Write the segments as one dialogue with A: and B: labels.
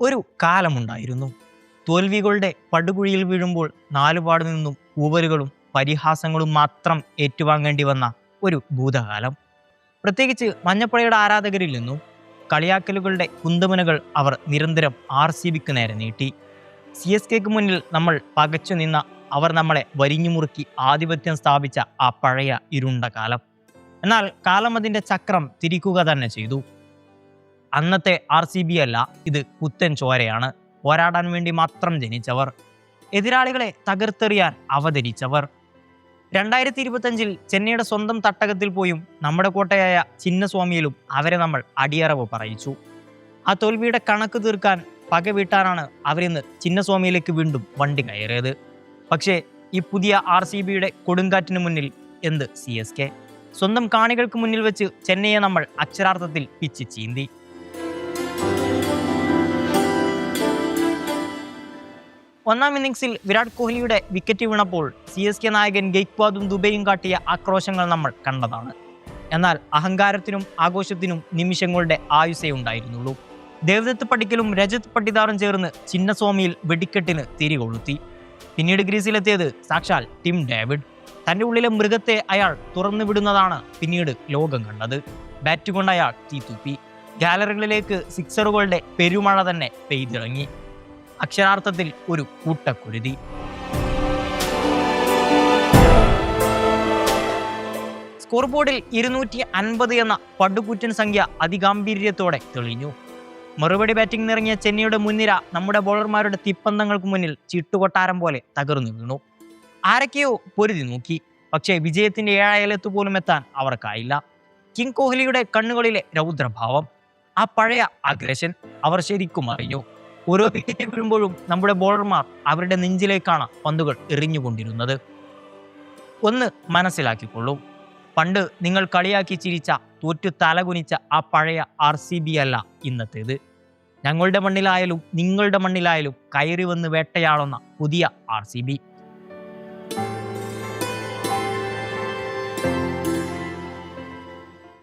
A: ഒരു കാലമുണ്ടായിരുന്നു. തോൽവികളുടെ പടുകുഴിയിൽ വീഴുമ്പോൾ നാലുപാടു നിന്നും കൂവലുകളും പരിഹാസങ്ങളും മാത്രം ഏറ്റുവാങ്ങേണ്ടി വന്ന ഒരു ഭൂതകാലം. പ്രത്യേകിച്ച് മഞ്ഞപ്പടയുടെ ആരാധകരിൽ നിന്നും കളിയാക്കലുകളുടെ കുന്തമുനകൾ അവർ നിരന്തരം RCBക്ക് നേരെ നീട്ടി. CSKക്ക് മുന്നിൽ നമ്മൾ പകച്ചു നിന്ന അവർ നമ്മളെ വരിഞ്ഞുമുറുക്കി ആധിപത്യം സ്ഥാപിച്ച ആ പഴയ ഇരുണ്ട കാലം. എന്നാൽ കാലം അതിൻ്റെ ചക്രം തിരിക്കുക തന്നെ ചെയ്തു. അന്നത്തെ RCB അല്ല, ഇത് പുത്തൻ ചോരയാണ്. പോരാടാൻ വേണ്ടി മാത്രം ജനിച്ചവർ, എതിരാളികളെ തകർത്തെറിയാൻ അവതരിച്ചവർ. 2025 ചെന്നൈയുടെ സ്വന്തം തട്ടകത്തിൽ പോയും നമ്മുടെ കോട്ടയായ ചിന്നസ്വാമിയിലും അവരെ നമ്മൾ അടിയറവ് പറയിച്ചു. ആ തോൽവിയുടെ കണക്ക് തീർക്കാൻ, പക വീട്ടാനാണ് അവരിന്ന് ചിന്നസ്വാമിയിലേക്ക് വീണ്ടും വണ്ടി കയറിയത്. പക്ഷേ ഈ പുതിയ RCBയുടെ കൊടുങ്കാറ്റിന് മുന്നിൽ എന്ത് CSK? സ്വന്തം കാണികൾക്ക് മുന്നിൽ വെച്ച് ചെന്നൈയെ നമ്മൾ അക്ഷരാർത്ഥത്തിൽ പിച്ച് ചീന്തി. ഒന്നാം ഇന്നിംഗ്സിൽ വിരാട് കോഹ്ലിയുടെ വിക്കറ്റ് വീണപ്പോൾ CSK നായകൻ ഗെയ്ക്വാദും ദുബൈയും കാട്ടിയ ആക്രോശങ്ങൾ നമ്മൾ കണ്ടതാണ്. എന്നാൽ അഹങ്കാരത്തിനും ആഘോഷത്തിനും നിമിഷങ്ങളുടെ ആയുസേ ഉണ്ടായിരുന്നുള്ളൂ. ദേവദത്ത് പടിക്കലും രജത് പട്ടിദാറും ചേർന്ന് ചിന്നസ്വാമിയിൽ വെടിക്കെട്ടിന് തിരികൊളുത്തി. പിന്നീട് ഗ്രീസിലെത്തിയത് സാക്ഷാൽ ടിം ഡേവിഡ്. തൻ്റെ ഉള്ളിലെ മൃഗത്തെ അയാൾ തുറന്നു വിടുന്നതാണ് പിന്നീട് ലോകം കണ്ടത്. ബാറ്റ് കൊണ്ട് അയാൾ തീത്തുപ്പി. ഗാലറികളിലേക്ക് സിക്സറുകളുടെ പെരുമഴ തന്നെ പെയ്തിറങ്ങി. അക്ഷരാർത്ഥത്തിൽ ഒരു കൂട്ടക്കുരുതി. സ്കോർ ബോർഡിൽ 250 എന്ന പടുകൂറ്റൻ സംഖ്യ അതിഗാംഭീര്യത്തോടെ തെളിഞ്ഞു. മറുപടി ബാറ്റിംഗ് നിറങ്ങിയ ചെന്നൈയുടെ മുൻനിര നമ്മുടെ ബോളർമാരുടെ തിപ്പന്തങ്ങൾക്ക് മുന്നിൽ ചീട്ടുകൊട്ടാരം പോലെ തകർന്നു വീണു. ആരൊക്കെയോ പൊരുതി നോക്കി, പക്ഷേ വിജയത്തിന്റെ ഏഴയലത്ത് പോലും എത്താൻ അവർക്കായില്ല. കിങ് കോഹ്ലിയുടെ കണ്ണുകളിലെ രൗദ്രഭാവം, ആ പഴയ അഗ്രഷൻ അവർ ശരിക്കും അറിഞ്ഞു. ഓരോ വിക്കറ്റ് വീഴുമ്പോഴും നമ്മുടെ ബോളർമാർ അവരുടെ നെഞ്ചിലേക്കാണ് പന്തുകൾ എറിഞ്ഞുകൊണ്ടിരുന്നത്. ഒന്ന് മനസ്സിലാക്കിക്കൊള്ളൂ, പണ്ട് നിങ്ങൾ കളിയാക്കി ചിരിച്ച, തോറ്റു തലകുനിച്ച ആ പഴയ RCB അല്ല ഇന്നത്തേത്. ഞങ്ങളുടെ മണ്ണിലായാലും നിങ്ങളുടെ മണ്ണിലായാലും കയറി വന്ന് വേട്ടയാടുന്ന പുതിയ RCB.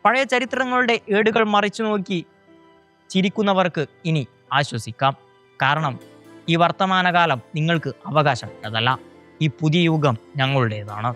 A: പഴയ ചരിത്രങ്ങളുടെ ഏടുകൾ മറിച്ചു നോക്കി ചിരിക്കുന്നവർക്ക് ഇനി ആശ്വസിക്കാം. കാരണം ഈ വർത്തമാനകാലം നിങ്ങൾക്ക് അവകാശപ്പെട്ടതല്ല. ഈ പുതിയ യുഗം ഞങ്ങളുടേതാണ്.